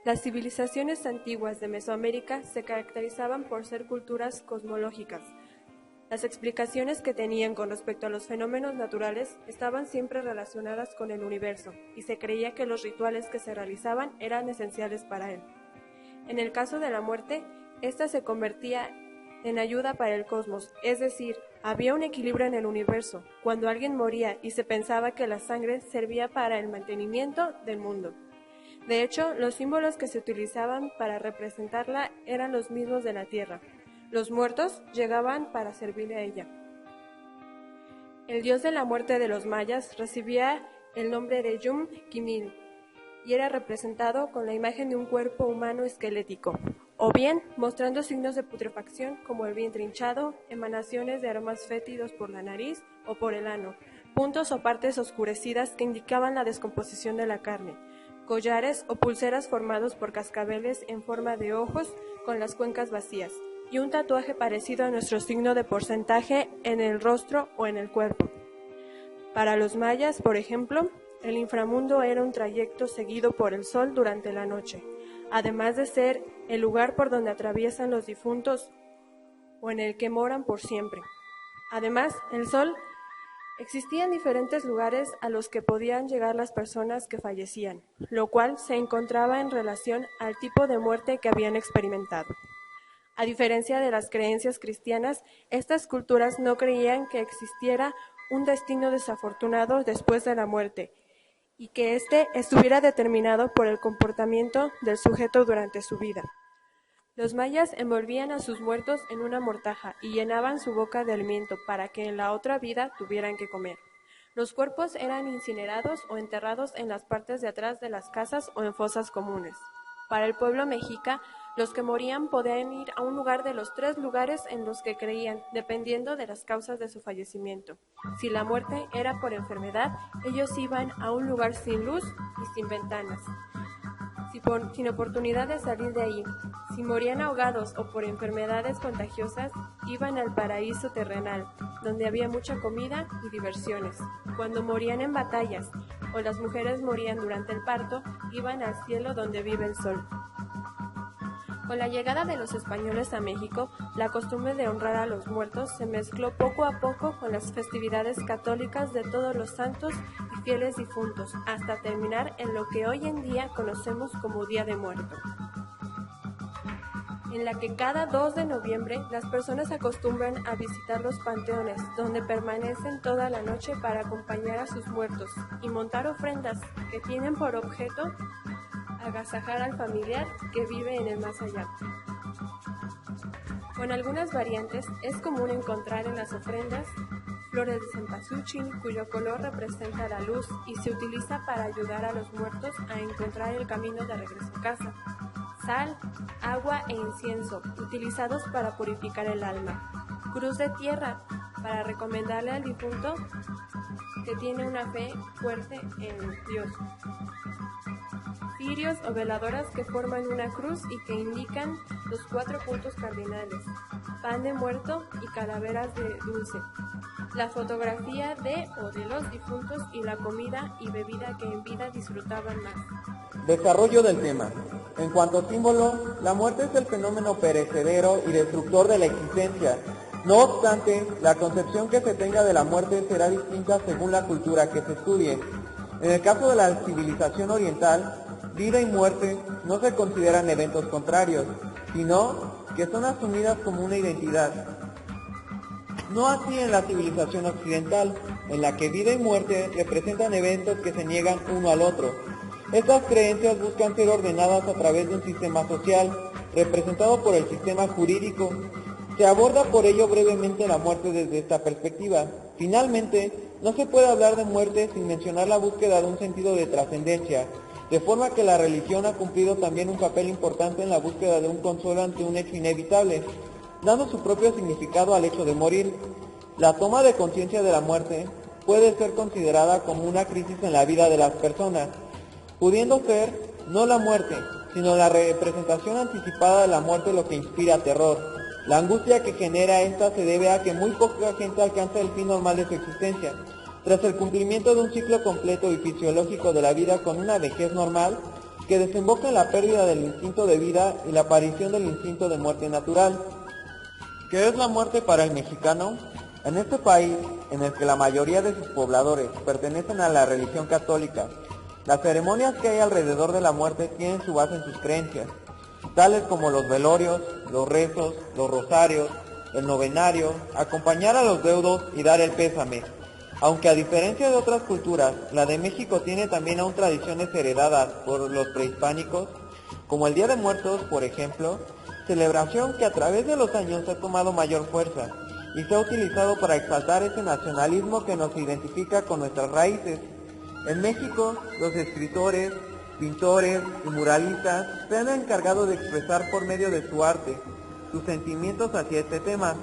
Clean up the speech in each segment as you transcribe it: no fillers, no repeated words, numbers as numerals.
Las civilizaciones antiguas de Mesoamérica se caracterizaban por ser culturas cosmológicas. Las explicaciones que tenían con respecto a los fenómenos naturales estaban siempre relacionadas con el universo, y se creía que los rituales que se realizaban eran esenciales para él. En el caso de la muerte, ésta se convertía en ayuda para el cosmos, es decir, había un equilibrio en el universo, cuando alguien moría y se pensaba que la sangre servía para el mantenimiento del mundo. De hecho, los símbolos que se utilizaban para representarla eran los mismos de la Tierra. Los muertos llegaban para servirle a ella. El dios de la muerte de los mayas recibía el nombre de Yum-Kimil y era representado con la imagen de un cuerpo humano esquelético, o bien mostrando signos de putrefacción como el vientre hinchado, emanaciones de aromas fétidos por la nariz o por el ano, puntos o partes oscurecidas que indicaban la descomposición de la carne, collares o pulseras formados por cascabeles en forma de ojos con las cuencas vacías, y un tatuaje parecido a nuestro signo de porcentaje en el rostro o en el cuerpo. Para los mayas, por ejemplo, el inframundo era un trayecto seguido por el sol durante la noche, además de ser el lugar por donde atraviesan los difuntos o en el que moran por siempre. Además, el sol existían diferentes lugares a los que podían llegar las personas que fallecían, lo cual se encontraba en relación al tipo de muerte que habían experimentado. A diferencia de las creencias cristianas, estas culturas no creían que existiera un destino desafortunado después de la muerte, y que éste estuviera determinado por el comportamiento del sujeto durante su vida. Los mayas envolvían a sus muertos en una mortaja y llenaban su boca de alimento para que en la otra vida tuvieran que comer. Los cuerpos eran incinerados o enterrados en las partes de atrás de las casas o en fosas comunes. Para el pueblo mexica, los que morían podían ir a un lugar de los 3 lugares en los que creían, dependiendo de las causas de su fallecimiento. Si la muerte era por enfermedad, ellos iban a un lugar sin luz y sin ventanas, sin oportunidad de salir de ahí. Si morían ahogados o por enfermedades contagiosas, iban al paraíso terrenal, donde había mucha comida y diversiones. Cuando morían en batallas o las mujeres morían durante el parto, iban al cielo donde vive el sol. Con la llegada de los españoles a México, la costumbre de honrar a los muertos se mezcló poco a poco con las festividades católicas de todos los santos y fieles difuntos, hasta terminar en lo que hoy en día conocemos como Día de Muertos, en la que cada 2 de noviembre las personas acostumbran a visitar los panteones, donde permanecen toda la noche para acompañar a sus muertos y montar ofrendas que tienen por objeto agasajar al familiar que vive en el más allá. Con algunas variantes, es común encontrar en las ofrendas flores de cempasúchil, cuyo color representa la luz y se utiliza para ayudar a los muertos a encontrar el camino de regreso a casa. Sal, agua e incienso, utilizados para purificar el alma. Cruz de tierra, para recomendarle al difunto que tiene una fe fuerte en Dios. Cirios o veladoras que forman una cruz y que indican los 4 puntos cardinales, pan de muerto y calaveras de dulce, la fotografía de o de los difuntos y la comida y bebida que en vida disfrutaban más. Desarrollo del tema. En cuanto a símbolo, la muerte es el fenómeno perecedero y destructor de la existencia. No obstante, la concepción que se tenga de la muerte será distinta según la cultura que se estudie. En el caso de la civilización oriental, vida y muerte no se consideran eventos contrarios, sino que son asumidas como una identidad. No así en la civilización occidental, en la que vida y muerte representan eventos que se niegan uno al otro. Estas creencias buscan ser ordenadas a través de un sistema social, representado por el sistema jurídico. Se aborda por ello brevemente la muerte desde esta perspectiva. Finalmente, no se puede hablar de muerte sin mencionar la búsqueda de un sentido de trascendencia, de forma que la religión ha cumplido también un papel importante en la búsqueda de un consuelo ante un hecho inevitable, dando su propio significado al hecho de morir. La toma de conciencia de la muerte puede ser considerada como una crisis en la vida de las personas, pudiendo ser no la muerte, sino la representación anticipada de la muerte lo que inspira terror. La angustia que genera esta se debe a que muy poca gente alcanza el fin normal de su existencia. Tras el cumplimiento de un ciclo completo y fisiológico de la vida con una vejez normal, que desemboca en la pérdida del instinto de vida y la aparición del instinto de muerte natural. ¿Qué es la muerte para el mexicano? En este país, en el que la mayoría de sus pobladores pertenecen a la religión católica, las ceremonias que hay alrededor de la muerte tienen su base en sus creencias, tales como los velorios, los rezos, los rosarios, el novenario, acompañar a los deudos y dar el pésame. Aunque a diferencia de otras culturas, la de México tiene también aún tradiciones heredadas por los prehispánicos, como el Día de Muertos, por ejemplo, celebración que a través de los años ha tomado mayor fuerza y se ha utilizado para exaltar ese nacionalismo que nos identifica con nuestras raíces. En México, los escritores, pintores y muralistas se han encargado de expresar por medio de su arte sus sentimientos hacia este tema.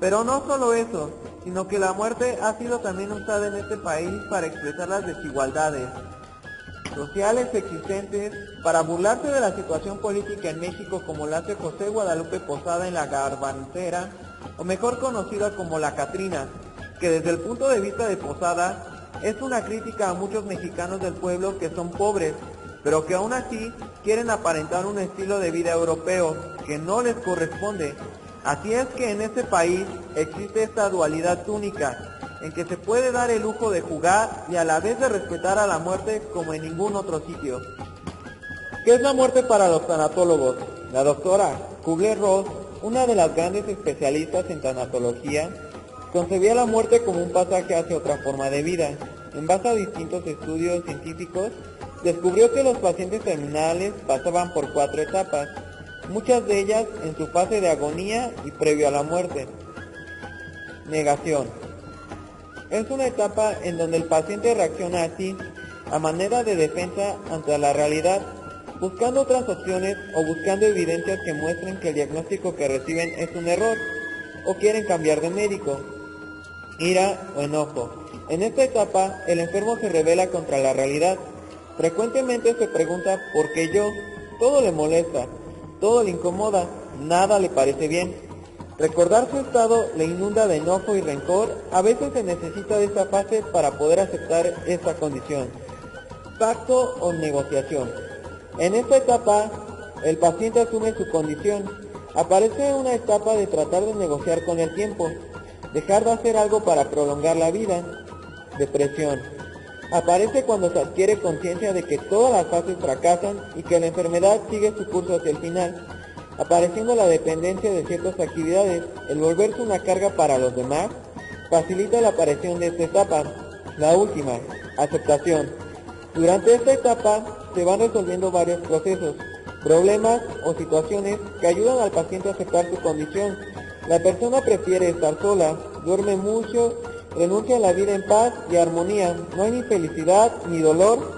Pero no solo eso, sino que la muerte ha sido también usada en este país para expresar las desigualdades sociales existentes, para burlarse de la situación política en México, como lo hace José Guadalupe Posada en La Garbancera, o mejor conocida como La Catrina, que desde el punto de vista de Posada es una crítica a muchos mexicanos del pueblo que son pobres, pero que aún así quieren aparentar un estilo de vida europeo que no les corresponde. Así es que en este país existe esta dualidad única, en que se puede dar el lujo de jugar y a la vez de respetar a la muerte como en ningún otro sitio. ¿Qué es la muerte para los tanatólogos? La doctora Kubler-Ross, una de las grandes especialistas en tanatología, concebía la muerte como un pasaje hacia otra forma de vida. En base a distintos estudios científicos, descubrió que los pacientes terminales pasaban por 4 etapas, muchas de ellas en su fase de agonía y previo a la muerte. Negación. Es una etapa en donde el paciente reacciona así, a manera de defensa ante la realidad, buscando otras opciones o buscando evidencias que muestren que el diagnóstico que reciben es un error, o quieren cambiar de médico. Ira o enojo. En esta etapa, el enfermo se rebela contra la realidad. Frecuentemente se pregunta ¿por qué yo? Todo le molesta, todo le incomoda, nada le parece bien. Recordar su estado le inunda de enojo y rencor. A veces se necesita de esta fase para poder aceptar esta condición. Pacto o negociación. En esta etapa, el paciente asume su condición. Aparece una etapa de tratar de negociar con el tiempo, dejar de hacer algo para prolongar la vida. Depresión. Aparece cuando se adquiere conciencia de que todas las fases fracasan y que la enfermedad sigue su curso hacia el final, apareciendo la dependencia de ciertas actividades. El volverse una carga para los demás facilita la aparición de esta etapa. La última, aceptación. Durante esta etapa se van resolviendo varios procesos, problemas o situaciones que ayudan al paciente a aceptar su condición. La persona prefiere estar sola, duerme mucho, renuncia a la vida en paz y armonía. No hay ni felicidad ni dolor.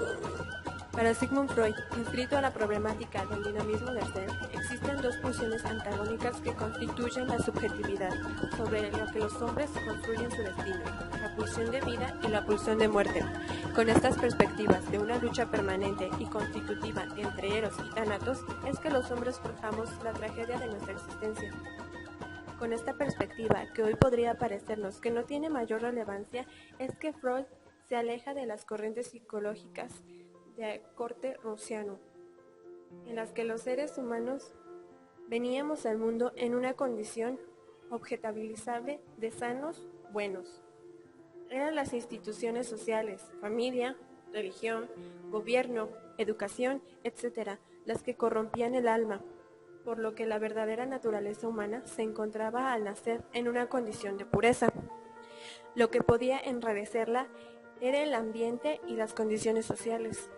Para Sigmund Freud, inscrito a la problemática del dinamismo del ser, existen 2 pulsiones antagónicas que constituyen la subjetividad, sobre lo que los hombres construyen su destino, la pulsión de vida y la pulsión de muerte. Con estas perspectivas de una lucha permanente y constitutiva entre Eros y Tánatos, es que los hombres forjamos la tragedia de nuestra existencia. Con esta perspectiva, que hoy podría parecernos que no tiene mayor relevancia, es que Freud se aleja de las corrientes psicológicas de corte rusiano, en las que los seres humanos veníamos al mundo en una condición objetabilizable de sanos buenos. Eran las instituciones sociales, familia, religión, gobierno, educación, etc., las que corrompían el alma, por lo que la verdadera naturaleza humana se encontraba al nacer en una condición de pureza. Lo que podía enrarecerla era el ambiente y las condiciones sociales.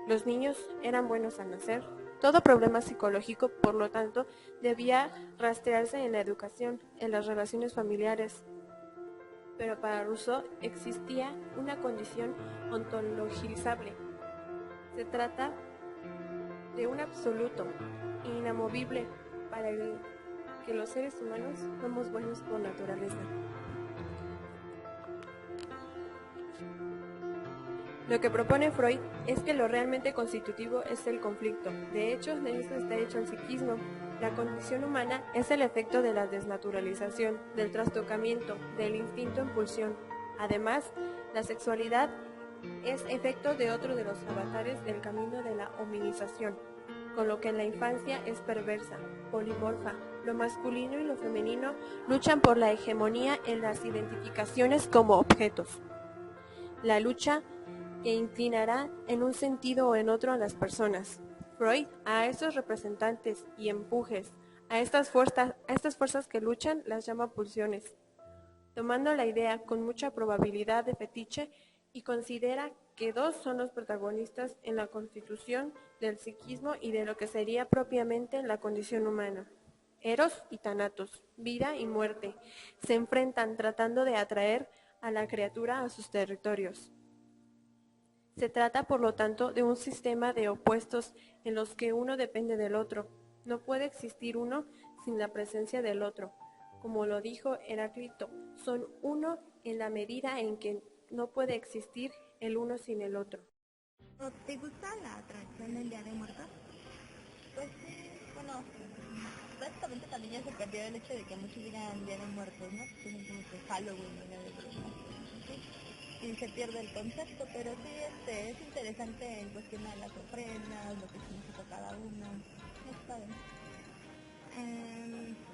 Los niños eran buenos al nacer. Todo problema psicológico, por lo tanto, debía rastrearse en la educación, en las relaciones familiares. Pero para Rousseau existía una condición ontologizable. Se trata de un absoluto inamovible para el que los seres humanos somos buenos por naturaleza. Lo que propone Freud es que lo realmente constitutivo es el conflicto. De hecho, de eso está hecho el psiquismo. La condición humana es el efecto de la desnaturalización, del trastocamiento, del instinto en pulsión. Además, la sexualidad es efecto de otro de los avatares del camino de la hominización, con lo que la infancia es perversa, polimorfa, lo masculino y lo femenino luchan por la hegemonía en las identificaciones como objetos. La lucha que inclinará en un sentido o en otro a las personas. Freud a estos representantes y empujes, a estas fuerzas que luchan, las llama pulsiones, tomando la idea con mucha probabilidad de fetiche y considera que dos son los protagonistas en la constitución del psiquismo y de lo que sería propiamente la condición humana. Eros y Thanatos, vida y muerte, se enfrentan tratando de atraer a la criatura a sus territorios. Se trata, por lo tanto, de un sistema de opuestos en los que uno depende del otro. No puede existir uno sin la presencia del otro. Como lo dijo Heráclito, son uno en la medida en que no puede existir el uno sin el otro. ¿Te gusta la tradición del Día de Muertos? Pues sí, bueno, básicamente también ya se perdió el hecho de que muchos digan Día de Muertos, ¿no? Tienen como que Halloween, Día de Brujas, ¿sí? Y se pierde el concepto, pero sí es interesante en cuestionar las ofrendas, lo que significa cada uno, es padre.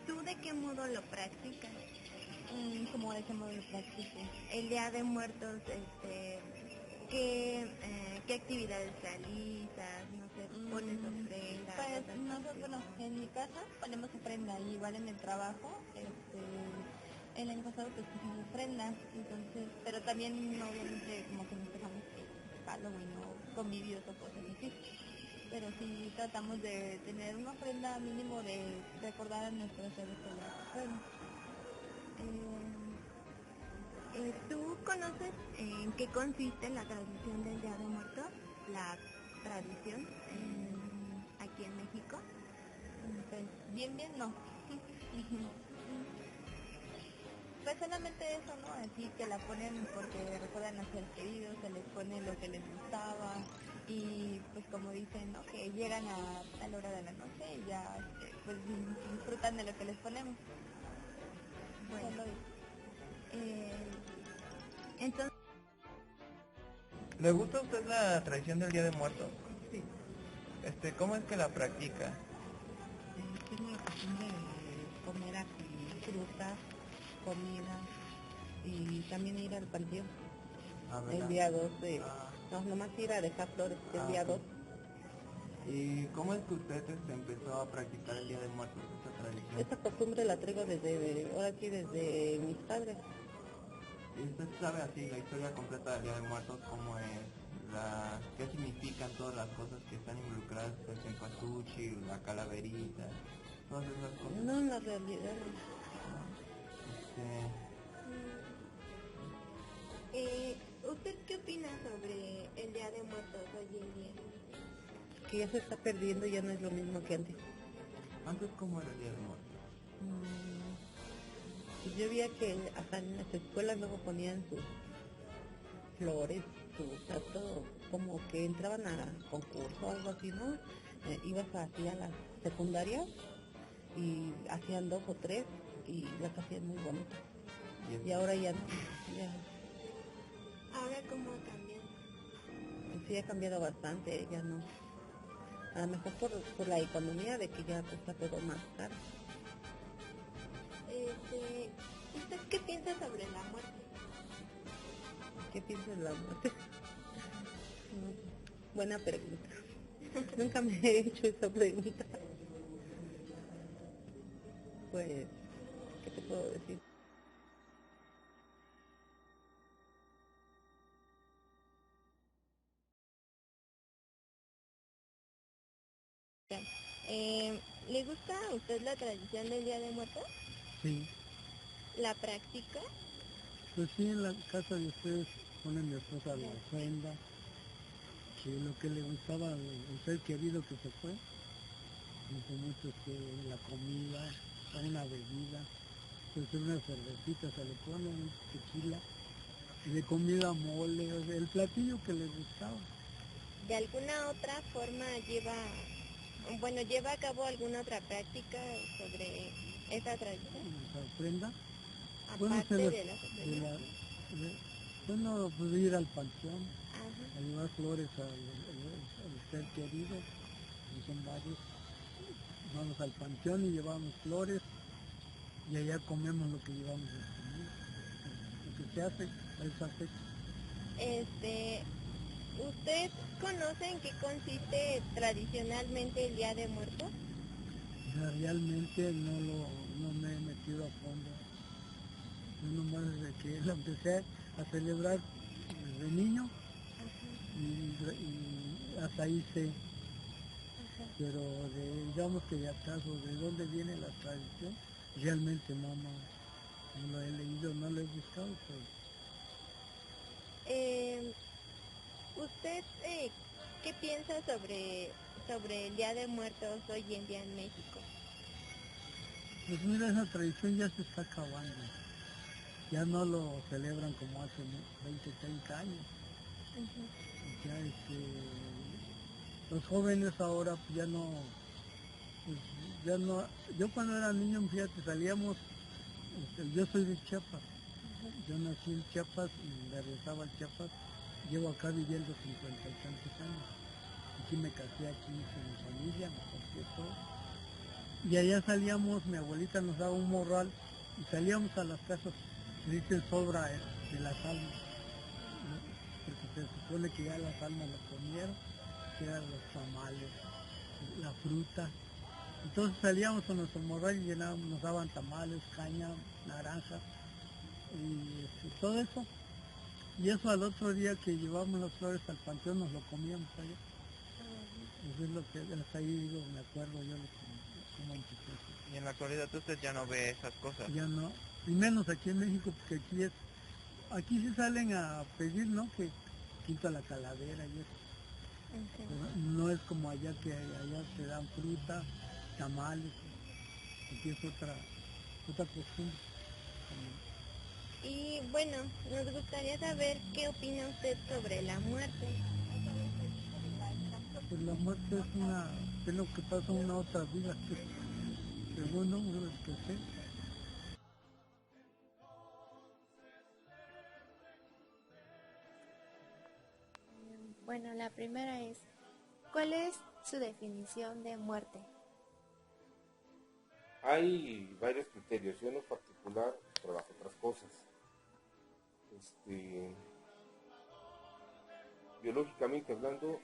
¿Tú de qué modo lo practicas? ¿Cómo de qué modo lo practico? El Día de Muertos, ¿qué actividades realizas? No sé, pones ofrendas. Pues nosotros, bueno, en mi casa ponemos ofrenda, y igual en el trabajo, el año pasado pues pusimos ofrenda, entonces, pero también obviamente como que nos dejamos Halloween o convivios o cosas así, pero sí tratamos de tener una ofrenda mínimo de recordar a nuestros seres queridos. ¿Tú conoces en qué consiste la tradición del Día de Muertos? La tradición aquí en México. Pues bien no. Pues solamente eso, ¿no? Así que la ponen porque recuerdan a seres queridos, se les pone lo que les gustaba y pues como dicen, ¿no? Que llegan a tal hora de la noche y ya pues disfrutan de lo que les ponemos. Bueno, entonces, ¿Le gusta a usted la tradición del Día de Muertos? Sí. ¿Cómo es que la practica? Tengo la costumbre de comer aquí frutas, comida y también ir al panteón. El día 2 de... No, nomás ir a dejar flores el día 2. ¿Y cómo es que usted empezó a practicar el Día de Muertos, esta tradición? Esta costumbre la traigo desde mis padres. ¿Y usted sabe así la historia completa del Día de Muertos, cómo es, qué significan todas las cosas que están involucradas, pues el pasuchi, la calaverita, todas esas cosas? No, en la realidad. ¿usted qué opina sobre el Día de Muertos hoy en día? Que ya se está perdiendo, ya no es lo mismo que antes. ¿Antes cómo era el Día de Muertos? Pues yo veía que hasta en las escuelas luego ponían sus flores, todo, como que entraban a concurso o algo así, ¿no? Ibas así a la secundaria y hacían 2 o 3 y las hacían muy bonitas. Y ahora ya no, ya ¿Ahora cómo ha cambiado? sí ha cambiado bastante, ya no. A lo mejor por la economía de que ya pues, está todo más caro. ¿Usted qué piensa sobre la muerte? ¿Qué piensas de la muerte? Buena pregunta. Nunca me he hecho esa pregunta. Pues, ¿qué te puedo decir? ¿Le gusta a usted la tradición del Día de Muertos? Sí, ¿La practica? pues sí, en la casa de ustedes ponen mi esposa la ofrenda, y lo que le gustaba al ser querido que se fue, dice mucho que la comida, una bebida, pues una cervecita se le pone, un tequila, y de comida mole, o sea, el platillo que le gustaba. ¿De alguna otra forma lleva a cabo alguna otra práctica sobre esta tradición? Esa ofrenda, Aparte se las- de las ofrendas. Bueno, pues ir al panteón, Ajá. a llevar flores al ser querido, que son varios. Vamos al panteón y llevamos flores y allá comemos lo que llevamos de comida, lo que se hace a esa fecha. ¿Usted conoce en qué consiste tradicionalmente el Día de Muertos? O sea, realmente no me he metido a fondo. Yo nomás desde que la empecé a celebrar desde niño y hasta ahí sé, pero digamos que de acaso, de dónde viene la tradición, realmente no lo he leído, no lo he buscado, pero Eh, ¿Usted qué piensa sobre el Día de Muertos hoy en día en México? pues mira, esa tradición ya se está acabando, ya no lo celebran como hace 20, 30 años, ya los jóvenes ahora pues pues, ya no, yo cuando era niño, fíjate, salíamos, yo soy de Chiapas, yo nací en Chiapas y regresaba a Chiapas, llevo acá viviendo 50 y tantos años, aquí me casé, aquí hice mi familia, me casé todo, y allá salíamos, mi abuelita nos daba un morral y salíamos a las casas, dicen sobra de las almas, ¿no? Porque se supone que ya las almas lo comieron, que eran los tamales, la fruta. Entonces salíamos con nuestro morral y llenábamos, nos daban tamales, caña, naranja y todo eso. Y eso al otro día que llevamos las flores al panteón nos lo comíamos allá. Eso es lo que hasta ahí digo, me acuerdo yo lo que como empecé. Y en la actualidad usted ya no ve esas cosas. Ya no, y menos aquí en México, porque aquí sí salen a pedir, ¿no? Que quita la calavera y eso. Pero no es como allá que allá te dan fruta, tamales, aquí es otra costumbre. Y bueno, nos gustaría saber qué opina usted sobre la muerte. Pues la muerte es lo que pasa en una otra vida, que según no, lo que sé. Bueno, la primera es, ¿cuál es su definición de muerte? Hay varios criterios. Yo en lo particular trabajo otras cosas. Biológicamente hablando,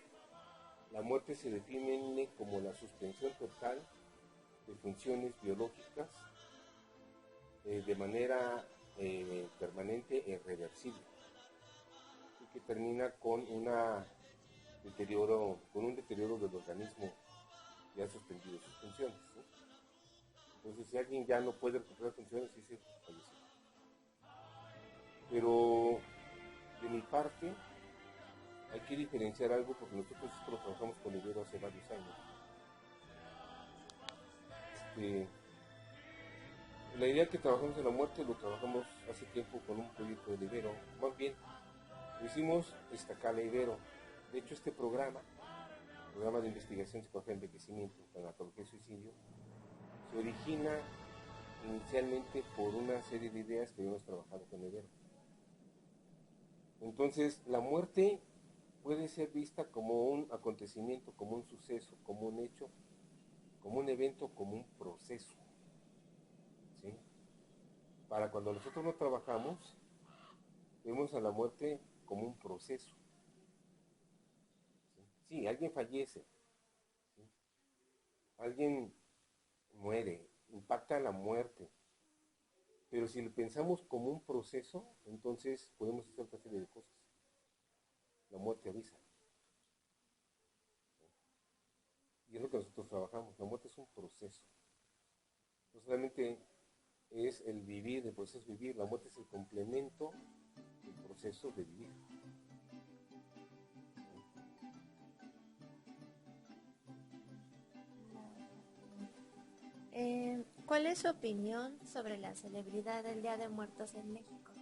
la muerte se define como la suspensión total de funciones biológicas de manera permanente e irreversible y que termina con un deterioro del organismo ya suspendido sus funciones, ¿sí? Entonces, si alguien ya no puede recuperar funciones, sí se falleció. Pero de mi parte hay que diferenciar algo, porque nosotros esto lo trabajamos con Ibero hace varios años. La idea que trabajamos en la muerte lo trabajamos hace tiempo con un proyecto de Ibero. Más bien, lo hicimos Estacala Ibero. De hecho, este programa de investigación psicología de envejecimiento, tanatología y suicidio, se origina inicialmente por una serie de ideas que habíamos trabajado con Ibero. Entonces, la muerte puede ser vista como un acontecimiento, como un suceso, como un hecho, como un evento, como un proceso, ¿sí? Para cuando nosotros lo trabajamos, vemos a la muerte como un proceso. Sí, alguien fallece, ¿sí? Alguien muere, impacta la muerte, pero si lo pensamos como un proceso, entonces podemos hacer otra serie de cosas. La muerte avisa. Y es lo que nosotros trabajamos. La muerte es un proceso. No solamente es el vivir, el proceso de vivir. La muerte es el complemento del proceso de vivir. ¿Cuál es su opinión sobre la celebridad del Día de Muertos en México?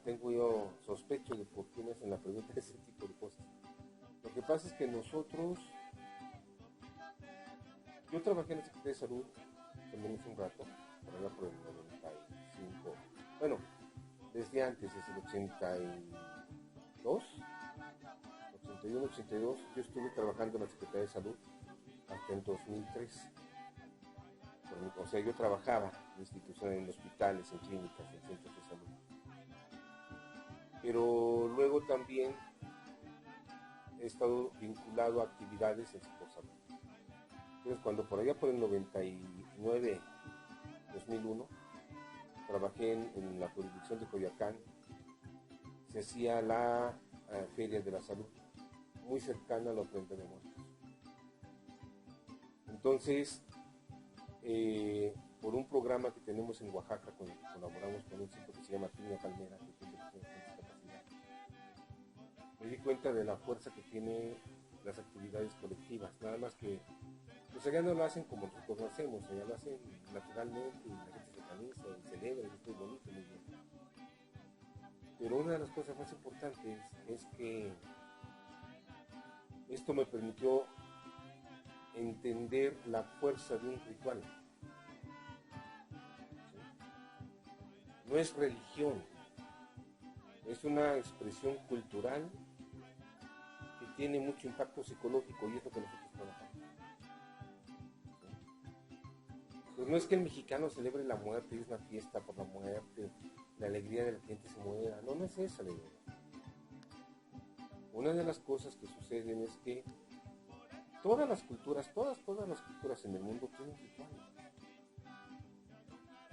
Tengo yo sospecho de por qué me hacen la pregunta de ese tipo de cosas. Lo que pasa es que yo trabajé en la Secretaría de Salud también hace un rato, por allá por el 95, bueno, desde antes, desde el 82, 81, 82, yo estuve trabajando en la Secretaría de Salud hasta el 2003. O sea, yo trabajaba en instituciones, en hospitales, en clínicas, en centros de salud. Pero luego también he estado vinculado a actividades en Psicosalud. Entonces, cuando por allá por el 99, 2001, trabajé en la jurisdicción de Coyoacán, se hacía la Feria de la Salud, muy cercana a la ofrenda de muertos. Entonces, por un programa que tenemos en Oaxaca, con el que colaboramos con un sitio que se llama Piña Palmera, que tiene discapacidad, me di cuenta de la fuerza que tiene las actividades colectivas. Nada más que pues allá no lo hacen como nosotros lo hacemos, allá lo hacen naturalmente y la gente se organiza y celebra y es muy bonito, muy bien. Pero una de las cosas más importantes es que esto me permitió entender la fuerza de un ritual. No es religión, es una expresión cultural que tiene mucho impacto psicológico y es lo que nosotros trabajamos. Pues no es que el mexicano celebre la muerte y es una fiesta por la muerte, la alegría de la gente se muera, no es esa la idea. Una de las cosas que suceden es que todas las culturas en el mundo tienen rituales.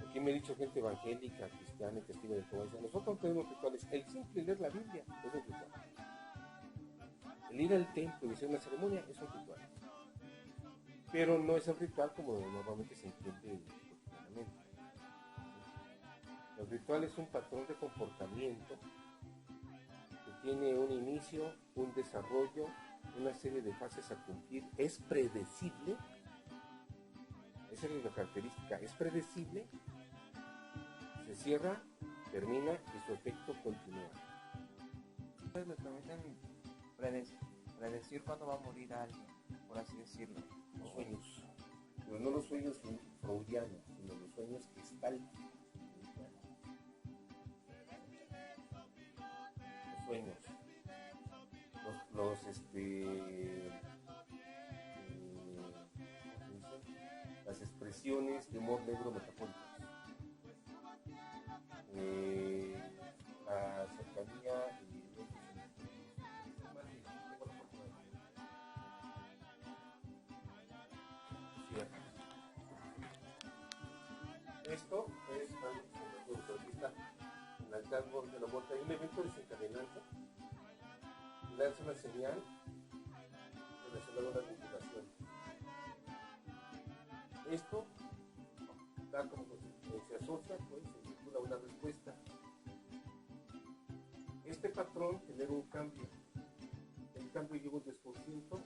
Aquí me ha dicho gente evangélica, cristiana y testigo de Jehová, nosotros tenemos rituales. El simple leer la Biblia es un ritual. El ir al templo y hacer una ceremonia es un ritual. Pero no es el ritual como normalmente se entiende cotidianamente. El ritual es un patrón de comportamiento que tiene un inicio, un desarrollo, una serie de fases a cumplir. Es predecible. Esa es la característica. Es predecible. Se cierra, termina y su efecto continúa. Ustedes me permiten predecir cuándo va a morir alguien, por así decirlo. Los sueños. Pero no los sueños freudianos, sino los sueños gestálticos. Los sueños. ¿Cómo se dice? Las expresiones de humor negro metafóricas. La cercanía y esto es en el altar de la muerte. Hay un evento desencadenante y lanza una señal relacionada a la vinculación. Esto da como se asocia, pues, se vincula una respuesta. Este patrón genera un cambio. El cambio lleva un 10%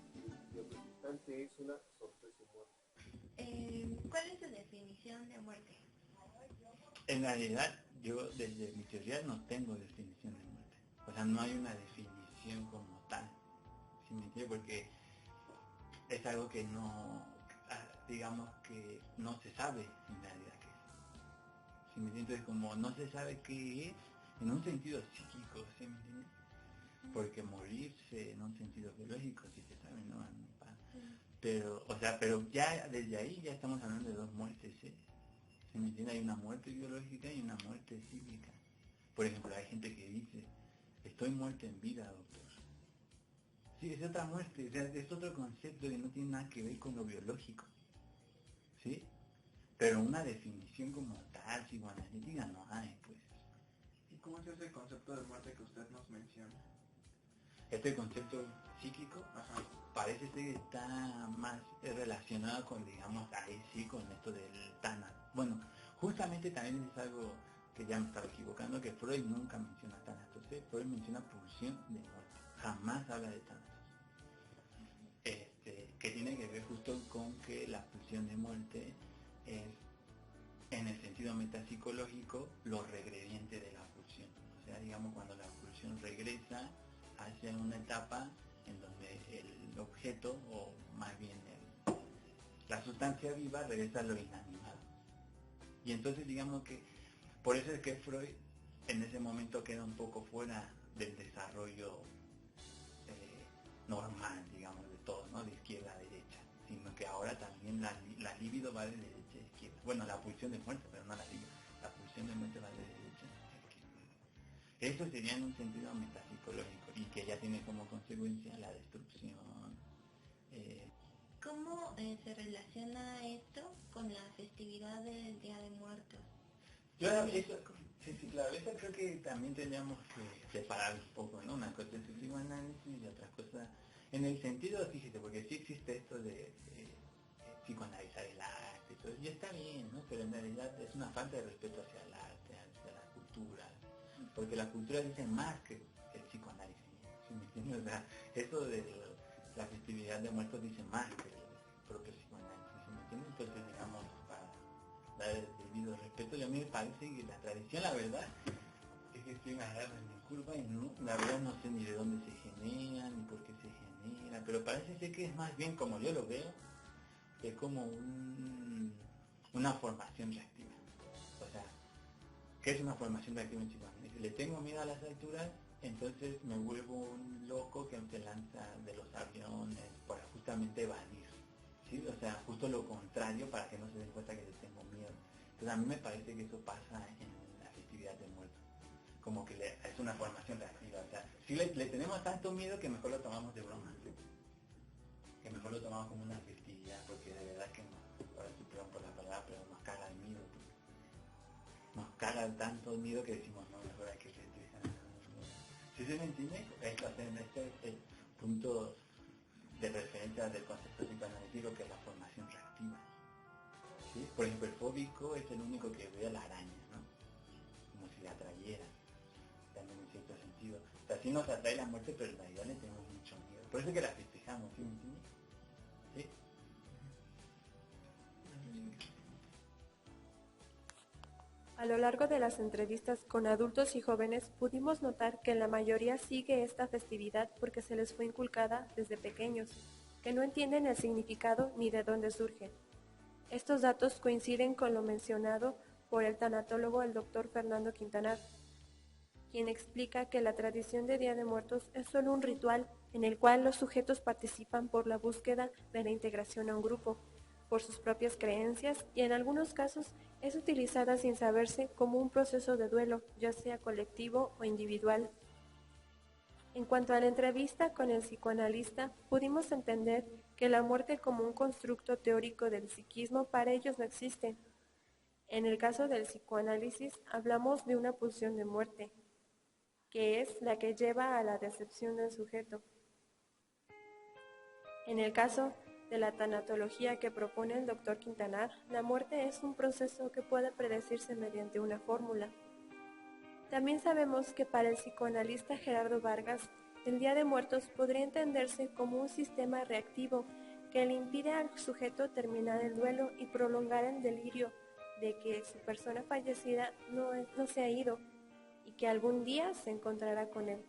y el resultante es una sorpresa y muerte. ¿Cuál es su definición de muerte? En realidad, yo desde mi teoría no tengo definición de muerte. O sea, no hay una definición como tal. ¿Sí me entiende? Porque es algo que no, digamos que no se sabe en realidad qué es. ¿Sí me entiende? Entonces, como no se sabe qué es, en un sentido psíquico, ¿sí me entiende? Porque morirse en un sentido biológico, sí se sabe, ¿no? Pero, o sea, pero ya desde ahí ya estamos hablando de dos muertes, ¿sí? ¿Sí me entiende? Hay una muerte biológica y una muerte psíquica. Por ejemplo, hay gente que dice, estoy muerto en vida, doctor. Sí, es otra muerte, o sea, es otro concepto que no tiene nada que ver con lo biológico. ¿Sí? Pero una definición como tal, psicoanalítica, no hay, pues. ¿Y cómo es ese concepto de muerte que usted nos menciona? Este concepto psíquico, Ajá. parece ser que está más relacionado con, digamos, ahí sí, con esto del Thanatos. Bueno, justamente también es algo que ya me estaba equivocando, que Freud nunca menciona Thanatos, ¿eh? Freud menciona pulsión de muerte, jamás habla de Thanatos. Que tiene que ver justo con que la pulsión de muerte es, en el sentido metapsicológico, lo regrediente de la pulsión. O sea, digamos, cuando la pulsión regresa hacia una etapa en donde el objeto, o más bien la sustancia viva, regresa a lo inanimado. Y entonces digamos que, por eso es que Freud en ese momento queda un poco fuera del desarrollo normal, digamos, de todo, ¿no? De izquierda a derecha, sino que ahora también la libido va de derecha a izquierda. Bueno, la pulsión de muerte, pero no la libido. La pulsión de muerte va de derecha a izquierda. Eso sería en un sentido metapsicológico y que ya tiene como consecuencia la destrucción. ¿Cómo se relaciona esto con la festividad del Día de Muertos? Claro, eso creo que también tendríamos que separar un poco, ¿no? Una cosa es el psicoanálisis y otra cosa, en el sentido, fíjate, porque sí existe esto de psicoanalizar el arte, y todo, y está bien, ¿no? Pero en realidad es una falta de respeto hacia el arte, hacia la cultura, porque la cultura dice más que el psicoanálisis, ¿sí me entiendes? O sea, eso de la festividad de muertos dice más que el propio psicoanálisis, ¿sí me entiendes? Entonces, digamos, para dar el debido respeto, y a mí me parece que la tradición, la verdad, es que estoy agarrando en mi curva y no, la verdad no sé ni de dónde se genera, ni por qué se genera, pero parece ser que es más bien, como yo lo veo, es como una formación reactiva. O sea, ¿qué es una formación reactiva en psicoanálisis? Si le tengo miedo a las alturas, entonces me vuelvo un loco que se lanza de los aviones para justamente evadir, ¿sí? O sea, justo lo contrario para que no se den cuenta que le tengo miedo. Entonces a mí me parece que eso pasa en la festividad de muertos, como que es una formación reactiva. O sea, si le tenemos tanto miedo que mejor lo tomamos de broma, ¿sí? Que mejor lo tomamos como una festividad, porque de verdad que ahora estoy perdón por la palabra, pero nos caga el miedo, nos caga tanto el miedo que decimos, no, mejor hay que festejar. ¿Sí se me entiende? Este es el punto de referencia del concepto psicoanalítico, que es la formación reactiva, ¿sí? Por ejemplo, el fóbico es el único que ve a la araña, ¿no? Como si la atrayera, también en cierto sentido. O sea, sí nos atrae la muerte, pero en realidad le tenemos mucho miedo. Por eso es que la festejamos, ¿sí me entiendes? ¿Sí? A lo largo de las entrevistas con adultos y jóvenes pudimos notar que la mayoría sigue esta festividad porque se les fue inculcada desde pequeños, que no entienden el significado ni de dónde surge. Estos datos coinciden con lo mencionado por el tanatólogo el Dr. Fernando Quintanar, quien explica que la tradición de Día de Muertos es solo un ritual en el cual los sujetos participan por la búsqueda de la integración a un grupo, por sus propias creencias, y en algunos casos es utilizada sin saberse como un proceso de duelo, ya sea colectivo o individual. En cuanto a la entrevista con el psicoanalista, pudimos entender que la muerte como un constructo teórico del psiquismo para ellos no existe. En el caso del psicoanálisis, hablamos de una pulsión de muerte, que es la que lleva a la decepción del sujeto. En el caso de la tanatología que propone el Dr. Quintanar, la muerte es un proceso que puede predecirse mediante una fórmula. También sabemos que para el psicoanalista Gerardo Vargas, el Día de Muertos podría entenderse como un sistema reactivo que le impide al sujeto terminar el duelo y prolongar el delirio de que su persona fallecida no se ha ido y que algún día se encontrará con él.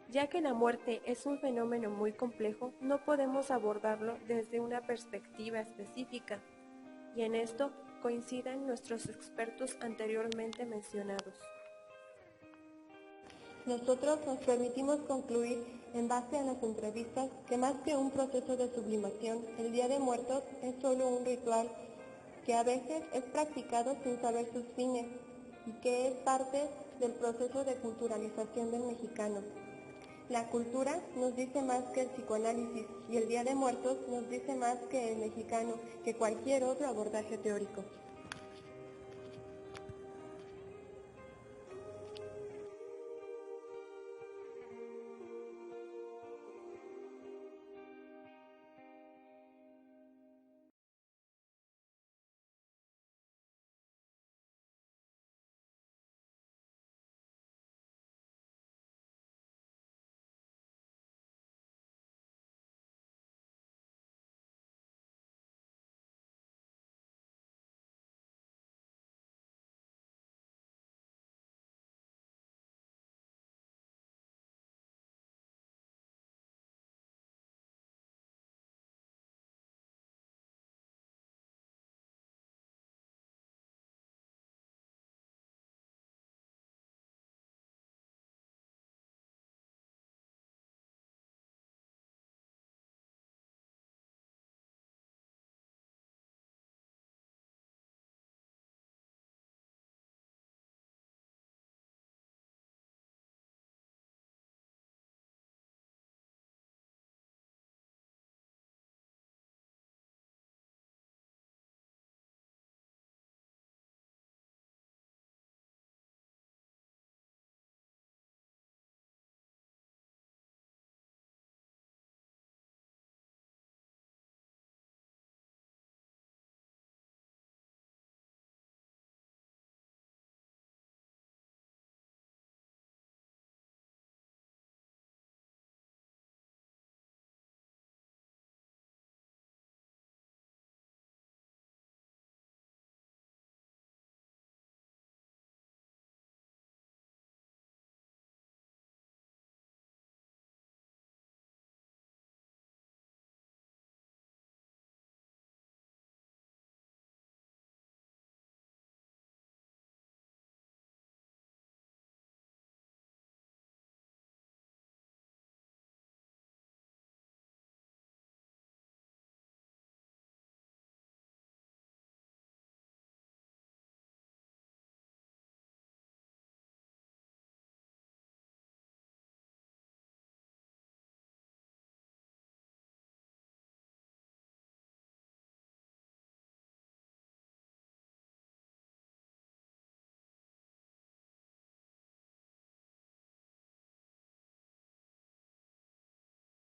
Ya que la muerte es un fenómeno muy complejo, no podemos abordarlo desde una perspectiva específica, y en esto coinciden nuestros expertos anteriormente mencionados. Nosotros nos permitimos concluir, en base a las entrevistas, que más que un proceso de sublimación, el Día de Muertos es solo un ritual que a veces es practicado sin saber sus fines y que es parte del proceso de culturalización del mexicano. La cultura nos dice más que el psicoanálisis y el Día de Muertos nos dice más que el mexicano, que cualquier otro abordaje teórico.